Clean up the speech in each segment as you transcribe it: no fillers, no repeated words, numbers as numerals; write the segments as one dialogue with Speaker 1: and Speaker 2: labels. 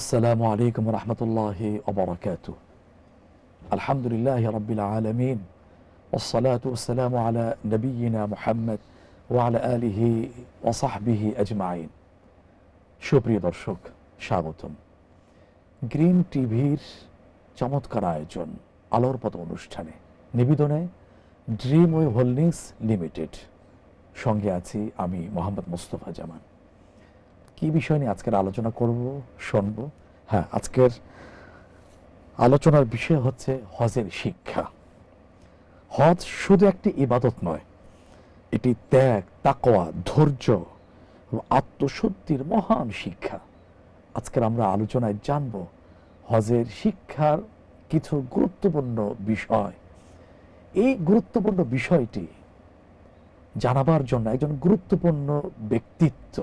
Speaker 1: السلام عليكم ورحمة الله وبركاته. الحمد لله رب العالمين والصلاة والسلام على نبينا محمد وعلى آله وصحبه أجمعين. সুপ্রিয় দর্শক, স্বাগতম। গ্রিন টিভির চমৎকার আয়োজন আলোর পথ অনুষ্ঠানে নিবেদনে ড্রিম ওয়ে হোল্ডিংস লিমিটেড। সঙ্গে আছি আমি মোহাম্মদ মোস্তফা জামান। কি বিষয় নিয়ে আজকের আলোচনা করব শুনবো? হ্যাঁ, আজকের আলোচনার বিষয় হচ্ছে হজের শিক্ষা। হজ শুধু একটি ইবাদত নয়, এটি ত্যাগ, তাকওয়া, ধৈর্য ও আত্মশুদ্ধির মহান শিক্ষা। আজকের আমরা আলোচনায় জানব হজের শিক্ষার কিছু গুরুত্বপূর্ণ বিষয়। এই গুরুত্বপূর্ণ বিষয়টি জানাবার জন্য একজন গুরুত্বপূর্ণ ব্যক্তিত্ব,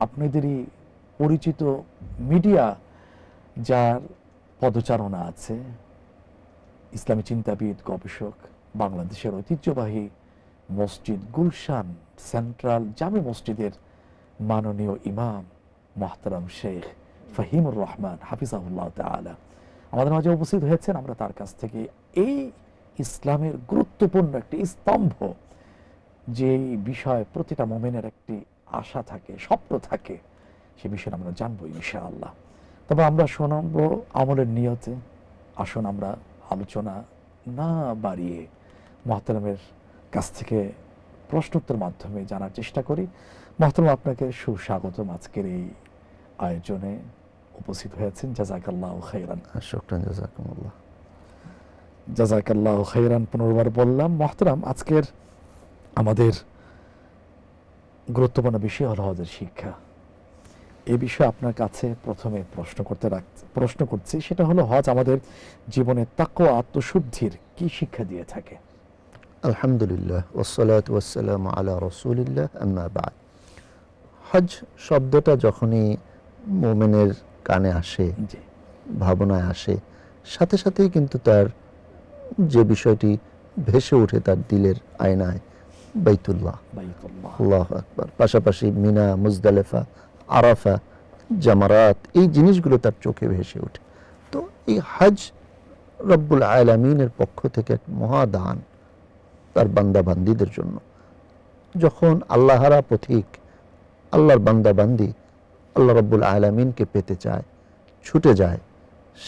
Speaker 1: আপনাদেরই পরিচিত মিডিয়া যার পদচারণা আছে, ইসলামী চিন্তাবিদ, গবেষক, বাংলাদেশের ঐতিহ্যবাহী মসজিদ গুলশান সেন্ট্রাল জামে মসজিদের মাননীয় ইমাম মোহতারাম শেখ ফাহিমুর রহমান হাফিজাহুল্লাহ তাআলা আমাদের মাঝে উপস্থিত হয়েছেন। আমরা তার কাছ থেকে এই ইসলামের গুরুত্বপূর্ণ একটি স্তম্ভ, যে বিষয় প্রতিটা মুমিনের একটি আশা থাকে, স্বপ্ন থাকে, সে বিষয়ে আমরা জানবো ইনশাআল্লাহ। তবে আমরা শোনাবো আমলের নিয়তে। আসুন আমরা আলোচনা না বাড়িয়ে মোহতারামের কাছ থেকে প্রশ্নোত্তর মাধ্যমে জানার চেষ্টা করি। মোহতারাম, আপনাকে সুস্বাগতম। আজকের এই আয়োজনে উপস্থিত হয়েছেন, জাযাকাল্লাহু খাইরান।
Speaker 2: শুকরান, জাযাকুমুল্লাহ।
Speaker 1: জাযাকাল্লাহু খাইরান পুনর্বার বললাম। মোহতারাম, আজকের আমাদের গুরুত্বপূর্ণ বিষয় হলো হজের শিক্ষা। এই বিষয়ে আপনার কাছে প্রথমে প্রশ্ন করছি, সেটা হলো হজ আমাদের জীবনে তাকওয়া, আত্মশুদ্ধির কি শিক্ষা দিয়ে থাকে?
Speaker 2: আলহামদুলিল্লাহ, ওয়াসসালাতু ওয়াসসালামু আলা রাসূলিল্লাহ, আম্মা বা'দ। হজ শব্দটা যখনই মুমিনের কানে আসে, ভাবনায় আসে, সাথে সাথেই কিন্তু তার যে বিষয়টি ভেসে ওঠে তার দিলের আয়নায়, বাইতুল্লাহ, আল্লাহু আকবার। পাশাপাশি মিনা, মুজদালিফা, আরাফা, জামারাত, এই জিনিসগুলো তার চোখে ভেসে ওঠে। তো এই হজ রব্বুল আলামিনের পক্ষ থেকে এক মহাদান তার বান্দা বান্দীদের জন্য। যখন আল্লাহরা পথিক, আল্লাহর বান্দা বান্দি আল্লাহ রব্বুল আলামিনকে পেতে চায়, ছুটে যায়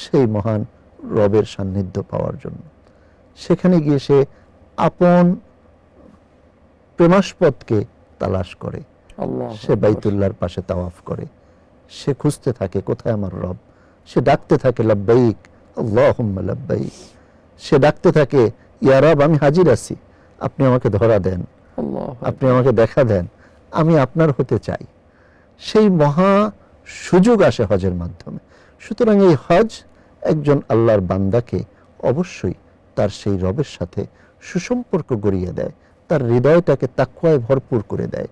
Speaker 2: সেই মহান রবের সান্নিধ্য পাওয়ার জন্য, সেখানে গিয়ে সে আপন প্রেমাস্পদকে তালাশ করে, সে বাইতুল্লাহর পাশে তাওয়াফ করে, সে খুঁজতে থাকে কোথায় আমার রব, সে ডাকতে থাকে লাব্বাইক আল্লাহুম্মা লাব্বাইক, সে ডাকতে থাকে ইয়া রব, আমি হাজির আছি, আপনি আমাকে ধরা দেন, আপনি আমাকে দেখা দেন, আমি আপনার হতে চাই। সেই মহা সুযোগ আসে হজের মাধ্যমে। সুতরাং এই হজ একজন আল্লাহর বান্দাকে অবশ্যই তার সেই রবের সাথে সুসম্পর্ক গড়িয়ে দেয়, তার হৃদয়টাকে তাকওয়ায় ভরপুর করে দেয়,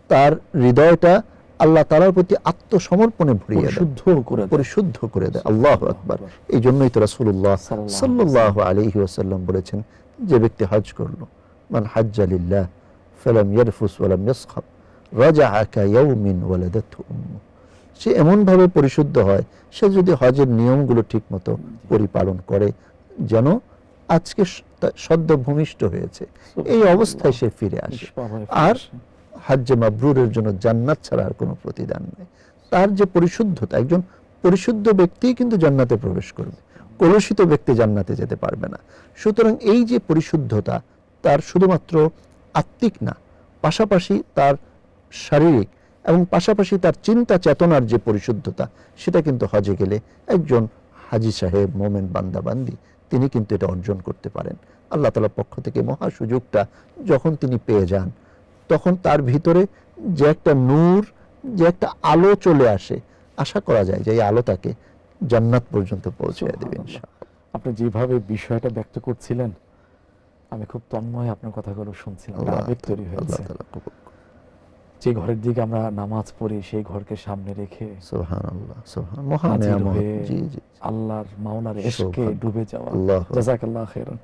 Speaker 2: তার হৃদয়টা আল্লাহ তাআলার প্রতি আত্মসমর্পণে ভরিয়ে দেয়, পরিশুদ্ধ করে দেয়। আল্লাহু আকবার। এই জন্যই তো রাসূলুল্লাহ সাল্লাল্লাহু আলাইহি ওয়াসাল্লাম বলেছেন, যে ব্যক্তি হজ করলো, মান হাজ্জা লিল্লাহ ফালাম ইয়ারফুস ওয়ালাম ইয়াসখাব রাজাআ কায়াউমিন ওয়ালাদাতহু উম্মুহু। সে এমনভাবে পরিশুদ্ধ হয়, সে যদি হজের নিয়মগুলো ঠিকমতো পরিপালন করে, যেন আজকে সদ্য ভূমিষ্ঠ হয়েছে এই অবস্থায় সে ফিরে আসে। আর হজ্জে মাবরুরের জন্য জান্নাত ছাড়া আর কোনো প্রতিদান নেই। তার যে পরিশুদ্ধতা, একজন পরিশুদ্ধ ব্যক্তি কিন্তু জান্নাতে প্রবেশ করবে, কলুষিত ব্যক্তি জান্নাতে যেতে পারবে না। সুতরাং এই যে পরিশুদ্ধতা, তার শুধুমাত্র আত্মিক না, পাশাপাশি তার শারীরিক এবং পাশাপাশি তার চিন্তা চেতনার যে পরিশুদ্ধতা, সেটা কিন্তু হজে গেলে একজন হাজি সাহেব, মোমেন বান্দা বান্দি, তিনি কিন্তু এটা অর্জন করতে পারেন। আল্লাহ তাআলার পক্ষ থেকে মহা সুযোগটা যখন তিনি পেয়ে যান, তখন তার ভিতরে যে একটা নূর, যে একটা আলো চলে আসে, আশা করা যায় যে এই আলো তাকে জান্নাত পর্যন্ত পৌঁছে দেবে ইনশাআল্লাহ।
Speaker 1: আপনি যেভাবে বিষয়টা ব্যক্ত করছিলেন, আমি খুব তন্ময় আপনার কথাগুলো শুনছিলাম, আবেগ তৈরি হয়েছে। যে ঘরের দিকে আমরা নামাজ পড়ি, সেই ঘরকে সামনে রেখে
Speaker 2: সুবহানাল্লাহ, সুবহানাল্লাহ, মহান নিয়ামত, জি জি,
Speaker 1: আল্লাহর মাওলার ইশকে ডুবে যাওয়া। জাযাকাল্লাহু খাইরান।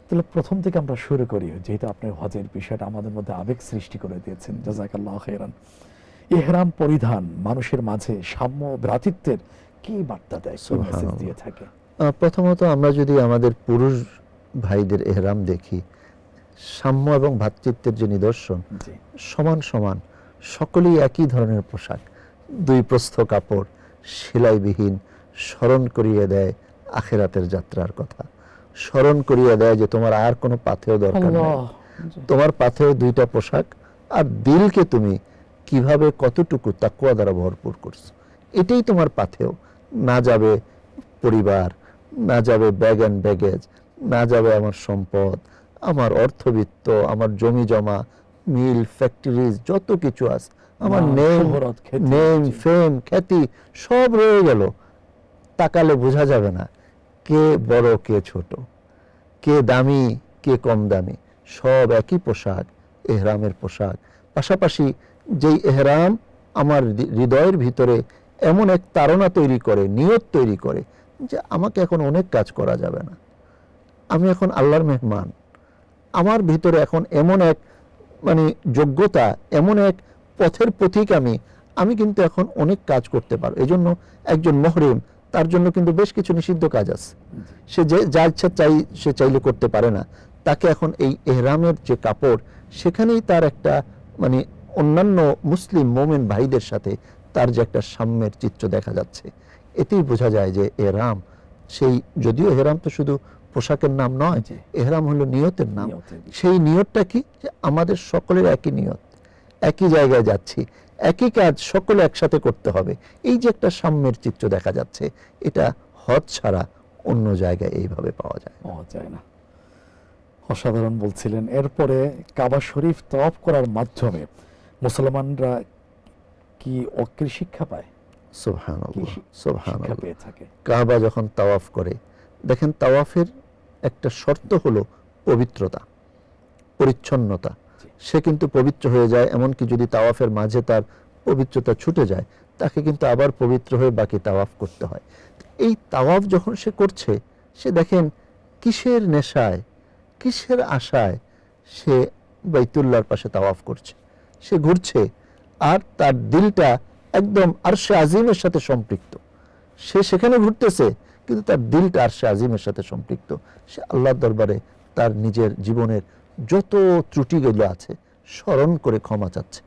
Speaker 1: তাহলে প্রথম থেকে আমরা শুরু করি, যেহেতু আপনি হজের বিষয়টা আমাদের মধ্যে আবেগ সৃষ্টি করে দিয়েছেন, জাযাকাল্লাহু খাইরান। ইহরাম পরিধান মানুষের মাঝে সাম্য, ভ্রাতৃত্বের কি বার্তা দেয়, কি মেসেজ দিয়ে থাকে?
Speaker 2: প্রথমত আমরা যদি আমাদের পুরুষ ভাইদের এহরাম দেখি, সাম্য এবং ভ্রাতৃত্বের যে নিদর্শন, সমান সমান সকলেই একই ধরনের পোশাক, দুই প্রস্থ কাপড়, সেলাইবিহীন, স্মরণ করিয়ে দেয় আখিরাতের যাত্রার কথা, স্মরণ করিয়ে দেয় যে তোমার আর কোনো পাথেয় দরকার নেই, তোমার পাথেয় দুইটা পোশাক, আর দিলকে তুমি কিভাবে কতটুকু তাকওয়া দ্বারা ভরপুর করছো, এটাই তোমার পাথেয়। না যাবে পরিবার, না যাবে ব্যাগ অ্যান্ড ব্যাগেজ, না যাবে আমার সম্পদ, আমার অর্থবিত্ত, আমার জমি জমা, মিল, ফ্যাক্টরিজ, যত কিছু আছে, আমার নেম, ফেম, খ্যাতি সব রয়ে গেল। তাকালে বোঝা যাবে না কে বড় কে ছোট, কে দামি কে কম দামি, সব একই পোশাক, এহরামের পোশাক। পাশাপাশি যেই এহরাম আমার হৃদয়ের ভিতরে এমন এক তাড়না তৈরি করে, নিয়ত তৈরি করে যে আমাকে এখন অনেক কাজ করা যাবে না, আমি এখন আল্লাহর মেহমান, আমার ভিতরে এখন এমন এক যোগ্যতা, এমন এক পথের পথিক আমি কিন্তু এখন অনেক কাজ করতে পারবো। এই জন্য একজন মুহরিম, তার জন্য কিন্তু বেশ কিছু নিষিদ্ধ কাজ আছে, সে যে যা ইচ্ছা সে চাইলে করতে পারে না। তাকে এখন এই এহরামের যে কাপড়, সেখানেই তার একটা অন্যান্য মুসলিম মোমেন ভাইদের সাথে তার যে একটা সাম্যের চিত্র দেখা যাচ্ছে, এতেই বোঝা যায় যে এহরাম সেই, যদিও এহরাম তো শুধু পোশাকের নাম নয়, এহরাম হলো নিয়তের নাম। সেই নিয়তটা কি, যে আমাদের সকলের একই নিয়ত, একই জায়গায় যাচ্ছি, একই কাজ সকলে একসাথে করতে হবে। এই যে একটা সাম্যের চিত্র দেখা যাচ্ছে, এটা হজ ছাড়া অন্য জায়গায় এইভাবে পাওয়া যায়
Speaker 1: না। অসাধারণ বলছিলেন। এরপরে কাবা শরীফ তওয়াফ করার মাধ্যমে মুসলমানরা কি অক্রিয় শিক্ষা পায়?
Speaker 2: সুবহানাল্লাহ, সুবহানাল্লাহ। কাবা যখন তাওয়াফ করে, দেখেন তাওয়াফের একটা শর্ত হলো পবিত্রতা, পরিচ্ছন্নতা। সে কিন্তু পবিত্র হয়ে যায়, এমনকি যদি তাওয়াফের মাঝে তার পবিত্রতা ছুটে যায়, তাকে কিন্তু আবার পবিত্র হয়ে বাকি তাওয়াফ করতে হয়। এই তাওয়াফ যখন সে করছে, সে দেখেন কিসের নেশায়, কিসের আশায় সে বাইতুল্লাহর পাশে তাওয়াফ করছে, সে ঘুরছে, আর তার দিলটা একদম আরশে আজিমের সাথে সম্পৃক্ত। সে সেখানে ঘুরতেছে, কিন্তু তার দিলটা আরশে আজিমের সাথে সম্পৃক্ত। সে আল্লাহর দরবারে তার নিজের জীবনের যত ত্রুটিগুলো আছে স্মরণ করে ক্ষমা চাচ্ছে,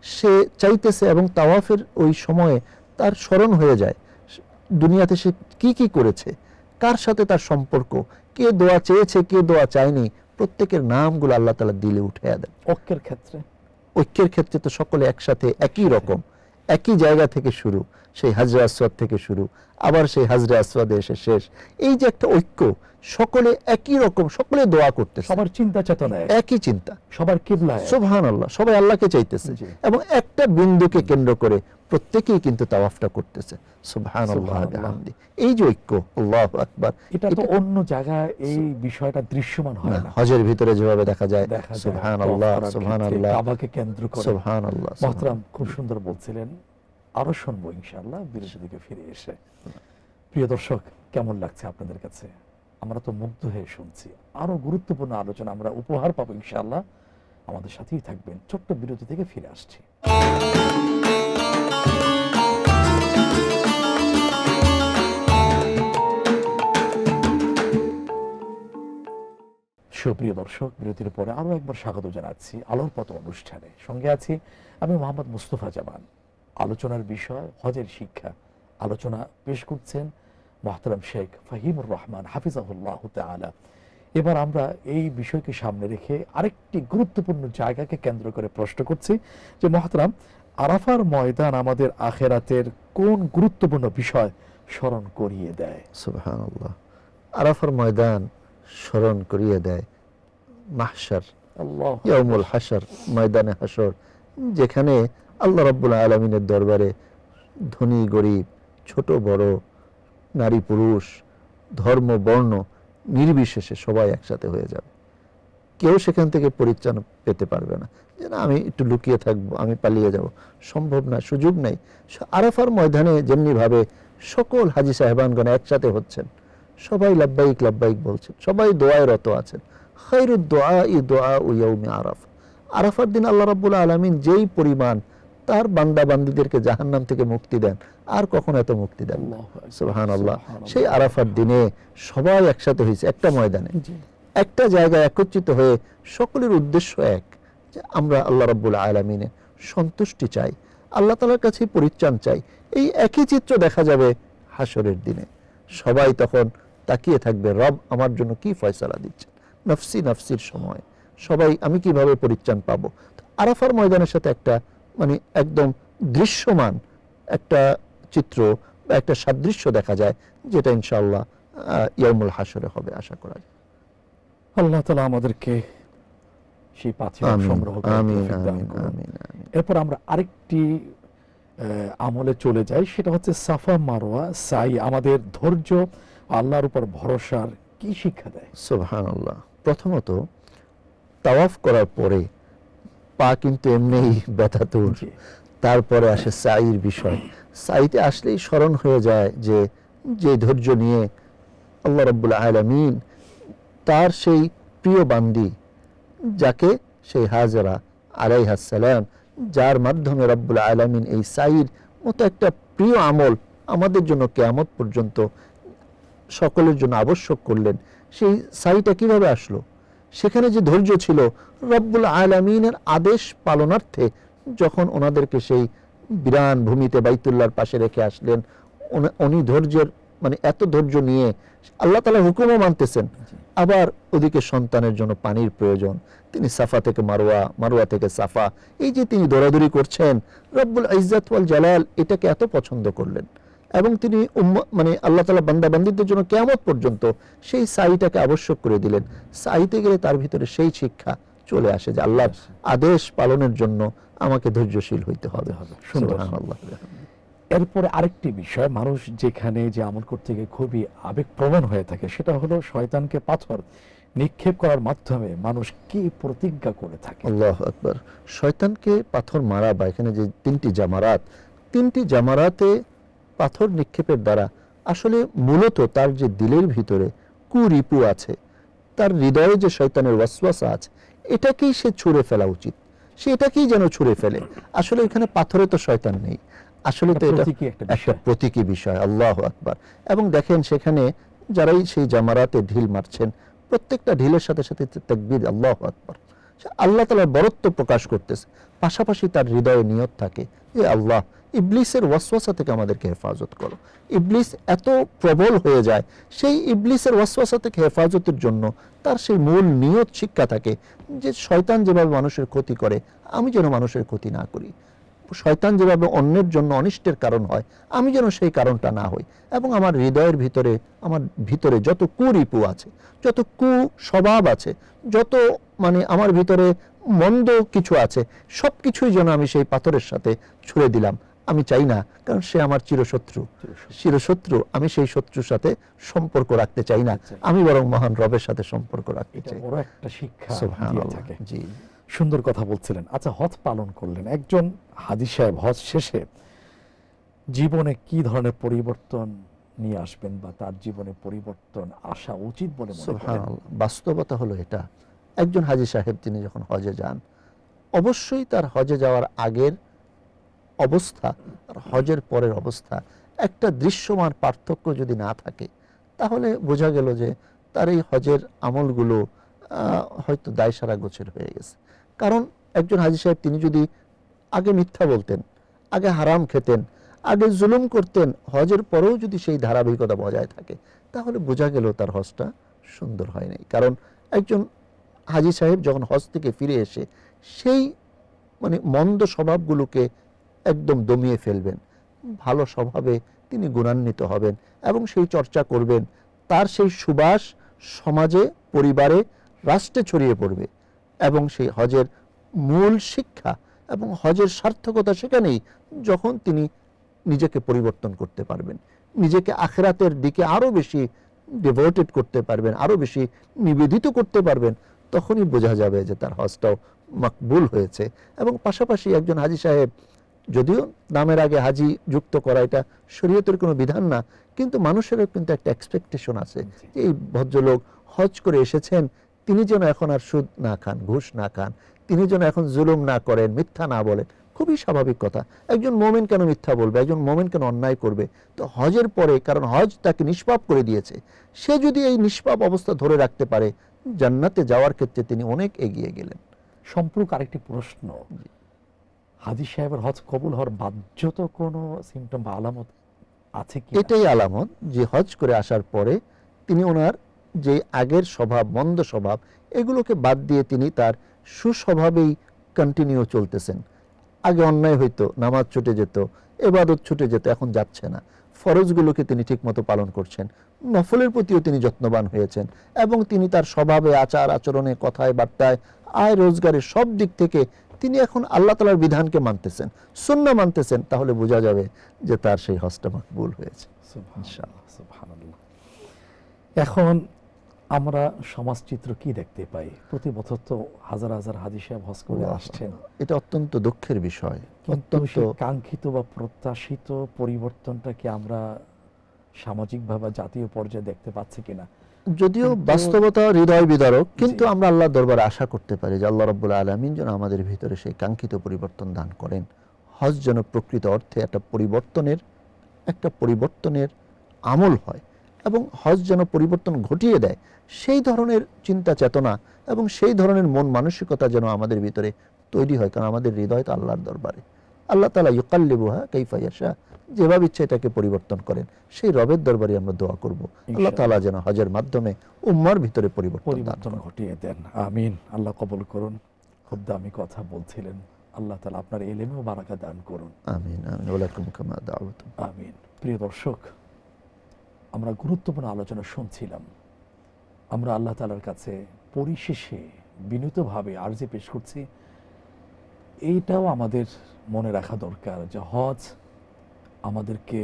Speaker 2: সে চাইতেছে। এবং তাওয়াফের ওই সময়ে তার স্মরণ হয়ে যায় দুনিয়াতে সে কি কি করেছে, কার সাথে তার সম্পর্ক, কে দোয়া চেয়েছে, কে দোয়া চায়নি, প্রত্যেকের নামগুলো আল্লাহ তাআলা দিলে উঠাইয়া দেন। ঐক্যের ক্ষেত্রে তো সকলে একসাথে একই রকম, একই জায়গা থেকে শুরু, সেই হাজরে আসওয়াদ থেকে শুরু, আবার সেই হাজরে আসওয়াদে এসে শেষ। এই যে একটা ঐক্য, সকলে একই রকম, সকলে দোয়া করতে,
Speaker 1: সবার চিন্তা চেতনা
Speaker 2: একই চিন্তা, সবার
Speaker 1: কিবলা
Speaker 2: সুবহানাল্লাহ, সবাই আল্লাহকে চাইতেছে, এবং একটা বিন্দুকে কেন্দ্র করে প্রত্যেকেই কিন্তু তাওয়াফটা করতেছে। সুবহানাল্লাহ বিহামদি। এই যে ঐক্য, আল্লাহু আকবার,
Speaker 1: এটা তো অন্য জায়গায় এই বিষয়টা দৃশ্যমান হয় না।
Speaker 2: হজের ভিতরে যেভাবে দেখা যায়, সুবহানাল্লাহ, সুবহানাল্লাহ,
Speaker 1: কাবাকে কেন্দ্র করে,
Speaker 2: সুবহানাল্লাহ।
Speaker 1: মুহতারাম খুব সুন্দর বলছিলেন, আরো শুনবো ইনশাআল্লাহ বিরতি থেকে ফিরে এসে। প্রিয় দর্শক, কেমন লাগছে আপনাদের কাছে? আমরা তো মুগ্ধ হয়ে শুনছি। আরো গুরুত্বপূর্ণ আলোচনা আমরা উপহার পাবো ইনশাআল্লাহ। আমাদের সাথেই থাকবেন। ছোট্ট বিরতি থেকে ফিরে আসছি। সুপ্রিয় দর্শক, বিরতির পরে আরো একবার স্বাগত জানাচ্ছি আলোর পথ অনুষ্ঠানে। সঙ্গে আছি আমি মোহাম্মদ মুস্তফা জামান। আলোচনার বিষয় হজের শিক্ষা। আলোচনা পেশ করছেন মুহতারাম শেখ ফাহিমুর রহমান হাফিজাহুল্লাহ তাআলা। এবার আমরা এই বিষয়কে সামনে রেখে আরেকটি গুরুত্বপূর্ণ জায়গাকে কেন্দ্র করে প্রশ্ন করছি যে মুহতারাম, আরাফার ময়দান আমাদের আখিরাতের কোন গুরুত্বপূর্ণ বিষয় স্মরণ করিয়ে দেয়?
Speaker 2: সুবহানাল্লাহ। আরাফার ময়দান স্মরণ করিয়ে দেয় মাহশার, ইয়াউমুল হাশর, ময়দানে হাশর, যেখানে আল্লাহ রাব্বুল আলামিনের দরবারে ধনী গরিব, ছোট বড়, নারী পুরুষ, ধর্ম বর্ণ নির্বিশেষে সবাই একসাথে হয়ে যাবে। কেউ সেখান থেকে পরিত্রাণ পেতে পারবে না যে না আমি একটু লুকিয়ে থাকবো, আমি পালিয়ে যাব, সম্ভব না, সুযোগ নেই। আরাফার ময়দানে যেমনি ভাবে সকল হাজী সাহেবানগণ একসাথে হচ্ছেন, সবাই লাব্বাইক লাব্বাইক বলছেন, সবাই দোয়ায় রত আছেন। খায়রুদ দুআই দুআউ ইয়াউমি আরাফা। আরাফার দিন আল্লাহ রাব্বুল আলামিন যেই পরিমাণ তার বান্দা বান্দীদেরকে জাহান্নাম থেকে মুক্তি দেন, আর কখনো এত মুক্তি দেন না। সুবহানাল্লাহ। সেই আরাফার দিনে সবাই একসাথে হয়েছে একটা ময়দানে, একটা জায়গায় একত্রিত হয়ে সকলের উদ্দেশ্য এক, যে আমরা আল্লাহ রাব্বুল আলামিনের সন্তুষ্টি চাই, আল্লাহ তাআলার কাছে পরিত্রাণ চাই। এই একই চিত্র দেখা যাবে হাসরের দিনে। সবাই তখন তাকিয়ে থাকবে, রব আমার জন্য কি ফয়সালা দিচ্ছেন, নফসি নফসির সময় সবাই আমি কিভাবে পরিত্রাণ পাবো। আরাফার ময়দানের সাথে একটা মানে একদম দৃশ্যমান একটা চিত্র বা একটা সাদৃশ্য দেখা যায়, যেটা ইনশাআল্লাহ ইয়াউমুল হাসরে হবে আশা করা যায়।
Speaker 1: আল্লাহ তাআলা আমাদেরকে সেই পাথর সংগ্রহ করার তৌফিক দান করুন। এরপর আমরা আরেকটি আমলে চলে যাই, সেটা হচ্ছে সাফা মারওয়া সাই। আমাদের ধৈর্য, আল্লাহর উপর ভরসার কি শিক্ষা দেয়?
Speaker 2: সুবহানাল্লাহ। প্রথমত তাওয়াফ করার পরে পা কিন্তু এমনিই ব্যথাতুর, তারপরে আসে সাইর বিষয়। সাইতে আসলেই স্মরণ হয়ে যায় যে যে ধৈর্য নিয়ে আল্লাহ রাব্বুল আলামিন তার সেই প্রিয় বান্দি, যাকে সেই হাজেরা আলাইহিস সালাম, যার মাধ্যমে রব্বুল আলামিন এই সাইর মতো একটা প্রিয় আমল আমাদের জন্য কিয়ামত পর্যন্ত সকলের জন্য আবশ্যক করলেন, সেই সাইটা কিভাবে আসলো? সেখানে যে ধৈর্য ছিল, রব্বুল আলামিনের আদেশ পালনার্থে যখন ওনাদেরকে সেই বিরান ভূমিতে বাইতুল্লাহর পাশে রেখে আসলেন, উনি ধৈর্যের মানে এত ধৈর্য নিয়ে আল্লাহ তাআলার হুকুমও মানতেছেন, আবার ওদিকে সন্তানের জন্য পানির প্রয়োজন, তিনি সাফা থেকে মারওয়া, মারওয়া থেকে সাফা, এই যে তিনি দৌড়াদৌড়ি করছেন, রব্বুল ইজ্জত ওয়াল জালাল এটাকে এত পছন্দ করলেন এবং তিনি মানে আল্লাহ তাআলা বান্দা বান্দীদের জন্য কিয়ামত পর্যন্ত সেই সাইটাকে আবশ্যক করে দিলেন। সাইতে গেলে তার ভিতরে সেই শিক্ষা চলে আসে যে আল্লাহর আদেশ পালনের জন্য আমাকে ধৈর্যশীল হইতে হবে। সুবহানাল্লাহ।
Speaker 1: এরপরে আরেকটি বিষয়, মানুষ যেখানে যে আমল করতে গিয়ে খুবই আবেগপ্রবণ হয়ে থাকে, সেটা হলো শয়তানকে পাথর নিক্ষেপ করার মাধ্যমে মানুষ কি প্রতিজ্ঞা করে থাকে?
Speaker 2: আল্লাহু আকবার। শয়তানকে পাথর মারা বা এখানে যে তিনটি জামারাত, তিনটি জামারাতে পাথর নিক্ষেপের দ্বারা আসলে মূলত তার যে দিলের ভিতরে কুরিপু আছে, তার হৃদয়ে যে শয়তানের ওয়াসওয়াসা আছে, এটাকেই সে ছুঁড়ে ফেলা উচিত। সে এটাকেই যেন ছুঁড়ে ফেলে। আসলে এখানে পাথরে তো শয়তান নেই, আসলে তো এটা একটা প্রতীকী বিষয়। আল্লাহু আকবার। এবং দেখেন সেখানে যারাই সেই জামারাতে ঢিল মারছেন, প্রত্যেকটা ঢিলের সাথে সাথে তাকবীর, আল্লাহু আকবার, আল্লাহ তাআলার বরত্ব প্রকাশ করতেছে। পাশাপাশি তার হৃদয়ে নিয়ত থাকে, এ আল্লাহ, ইবলিসের ওয়াসওয়াসা থেকে আমাদেরকে হেফাজত করো। ইবলিস এত প্রবল হয়ে যায়, সেই ইবলিসের ওয়াসওয়াসা থেকে হেফাজতের জন্য তার সেই মূল নিয়ত শিক্ষা থাকে যে শয়তান যেভাবে মানুষের ক্ষতি করে, আমি যেন মানুষের ক্ষতি না করি। শয়তান যেভাবে অন্যের জন্য অনিষ্টের কারণ হয়, আমি যেন সেই কারণটা না হই। এবং আমার হৃদয়ের ভিতরে, আমার ভিতরে যত কুরিপু আছে, যত কু স্বভাব আছে, যত মানে আমার ভিতরে মন্দ কিছু আছে, সব কিছুই যেন আমি সেই পাথরের সাথে ছুঁড়ে দিলাম। আমি চাই না, কারণ সে আমার চিরশত্রু। আমি সেই শত্রুর সাথে সম্পর্ক রাখতে চাই না, আমি বরং মহান রবের সাথে সম্পর্ক রাখতে চাই।
Speaker 1: বড় একটা শিক্ষা দিয়ে থাকে। জি, সুন্দর কথা বলছিলেন। আচ্ছা, হজ পালন করলেন, একজন হাজী সাহেব হজ শেষে জীবনে কি ধরনের পরিবর্তন নিয়ে আসবেন বা তার জীবনে পরিবর্তন আসা উচিত বলে মনে করেন?
Speaker 2: বাস্তবতা হলো এটা, একজন হাজী সাহেব তিনি যখন হজে যান, অবশ্যই তার হজে যাওয়ার আগের অবস্থা আর হজের পরের অবস্থা একটা দৃশ্যমান পার্থক্য যদি না থাকে, তাহলে বোঝা গেল যে তার এই হজের আমলগুলো হয়তো দায়সারা গোছের হয়ে গেছে। কারণ একজন হাজী সাহেব তিনি যদি আগে মিথ্যা বলতেন, আগে হারাম খেতেন, আগে জুলুম করতেন, হজের পরেও যদি সেই ধারাবাহিকতা বজায় থাকে, তাহলে বোঝা গেল তার হজটা সুন্দর হয় নাই। কারণ একজন হাজী সাহেব যখন হজ থেকে ফিরে এসে সেই মানে মন্দ স্বভাবগুলোকে একদম দমিয়ে ফেলবেন, ভালো স্বভাবে তিনি গুণান্বিত হবেন এবং সেই চর্চা করবেন, তার সেই সুবাস সমাজে, পরিবারে, রাষ্ট্রে ছড়িয়ে পড়বে এবং সেই হজের মূল শিক্ষা এবং হজের সার্থকতা সেখানেই, যখন তিনি নিজেকে পরিবর্তন করতে পারবেন, নিজেকে আখিরাতের দিকে আরো বেশি ডিভোটেড করতে পারবেন, আরো বেশি নিবেদিত করতে পারবেন, তখনই বোঝা যাবে যে তার হজটাও মকবুল হয়েছে। এবং পাশাপাশি একজন হাজী সাহেব, যদিও নামের আগে হাজী যুক্ত করা এটা শরীয়তের কোনো বিধান না, কিন্তু মানুষেরও কিন্তু একটা এক্সপেকটেশন আছে যে এই ভদ্রলোক হজ করে এসেছেন, তিনি যেন এখন আর সুদ না খান, ঘুষ না খান, তিনি যেন এখন জুলুম না করেন, মিথ্যা না বলেন, খুবই স্বাভাবিক কথা। একজন মুমিন কেন মিথ্যা বলবে, একজন মুমিন কেন অন্যায় করবে? তো হজের পরে, কারণ হজ তাকে নিষ্পাপ করে দিয়েছে, সে যদি এই নিষ্পাপ অবস্থা ধরে রাখতে পারে, জান্নাতে যাওয়ার ক্ষেত্রে তিনি অনেক এগিয়ে গেলেন।
Speaker 1: সম্পর্ক আরেকটি প্রশ্ন, হাজী সাহেবের হজ কবুল হওয়ার বাধ্যত কোনো সিমটম বা আলামত আছে কি?
Speaker 2: এটাই আলামত যে হজ করে আসার পরে তিনি ওনার যে আগের স্বভাব, মন্দ স্বভাব, এগুলোকে বাদ দিয়ে তিনি তার সুস্বভাবেই কন্টিনিউ চলতেছেন। আগে অন্যায় হইতো, নামাজ ছুটে যেত, ইবাদত ছুটে যেত, এখন যাচ্ছে না। ফরজগুলোকে তিনি ঠিকমতো পালন করছেন, নফলের প্রতিও তিনি যত্নবান হয়েছেন, এবং তিনি তার স্বভাবে, আচার আচরণে, কথায় বার্তায়, আয় রোজগারের সব দিক থেকে তিনি এখন আল্লাহ তাআলার বিধানকে মানতেছেন, সুন্নাহ মানতেছেন। তাহলে বোঝা যাবে যে তার সেই হজটা মকবুল হয়েছে।
Speaker 1: সুবহানাল্লাহ, সুবহানাল্লাহ। এখন আমরা সমাজচিত্র কি দেখতে পাই? প্রতি বছর তো হাজার হাজার হাজী সাহেব হজ করে আসছেন,
Speaker 2: এটা অত্যন্ত দুঃখের বিষয়।
Speaker 1: কিন্তু সেই কাঙ্ক্ষিত বা প্রত্যাশিত পরিবর্তনটা কি আমরা সামাজিকভাবে জাতীয় পর্যায়ে দেখতে পাচ্ছি কিনা?
Speaker 2: যদিও বাস্তবতা হৃদয় বিদারক, কিন্তু আমরা আল্লাহর দরবারে আশা করতে পারি যে আল্লাহ রাব্বুল আলামিন যেন আমাদের ভিতরে সেই কাঙ্ক্ষিত পরিবর্তন দান করেন। হজ যেন প্রকৃত অর্থে একটা পরিবর্তনের আমল হয়, এবং হজ যেন পরিবর্তন ঘটিয়ে দেয়। সেই ধরনের চিন্তা চেতনা এবং সেই ধরনের মন মানসিকতা যেন আমাদের ভিতরে তৈরি হয়, কারণ আমাদের হৃদয় তো আল্লাহর দরবারে। আল্লাহ তাআলা ইউকাল্লিবুহা কাইফা ইয়াশা, যেভাবে ইচ্ছা এটাকে পরিবর্তন করেন। সেই রবের দরবারে আমরা দোয়া করব আল্লাহ তাআলা যেন হজের মাধ্যমে উম্মার ভিতরে পরিবর্তন
Speaker 1: ঘটিয়ে দেন। আমিন, আল্লাহ কবুল করুন। খুব দামি কথা বলছিলেন, আল্লাহ তাআলা আপনার ইলমেও বারাকা দান করুন।
Speaker 2: আমিন আমিন ওয়ালাকুম কামা দাওয়াতুম।
Speaker 1: আমিন। প্রিয় দর্শক, আমরা গুরুত্বপূর্ণ আলোচনা শুনছিলাম। আমরা আল্লাহ তাআলার কাছে পরিশেষে বিনীতভাবে আরজি পেশ করছি, এইটাও আমাদের মনে রাখা দরকার যে হজ আমাদেরকে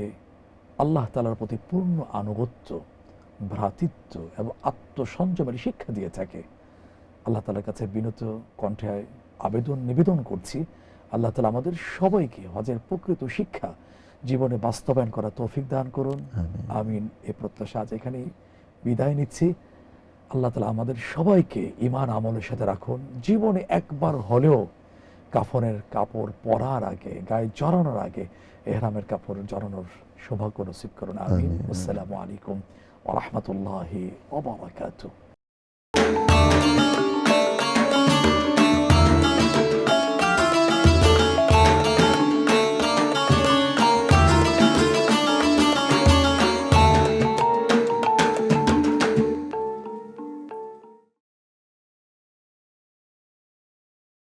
Speaker 1: আল্লাহ তাআলার প্রতি পূর্ণ আনুগত্য, ভ্রাতৃত্ব এবং আত্মসংযমের শিক্ষা দিয়ে থাকে। আল্লাহ তাআলার কাছে বিনীত কণ্ঠে নিবেদন করছি, আল্লাহ তাআলা আমাদের সবাইকে হজের প্রকৃত শিক্ষা জীবনে বাস্তবায়ন করা তৌফিক দান করুন। আমিন। এই প্রত্যাশা আজ এখানেই বিদায় নিচ্ছি। আল্লাহ তাআলা আমাদের সবাইকে ঈমান আমলের সাথে রাখুন। জীবনে একবার হলেও কাফনের কাপড় পরার আগে, গায়ে জড়ানোর আগে ইহরামের কাপড় জড়ানোর সৌভাগ্য নসিব করুন। আমিন। আসসালামু আলাইকুম ওয়া রাহমাতুল্লাহি ওয়া বারাকাতুহু।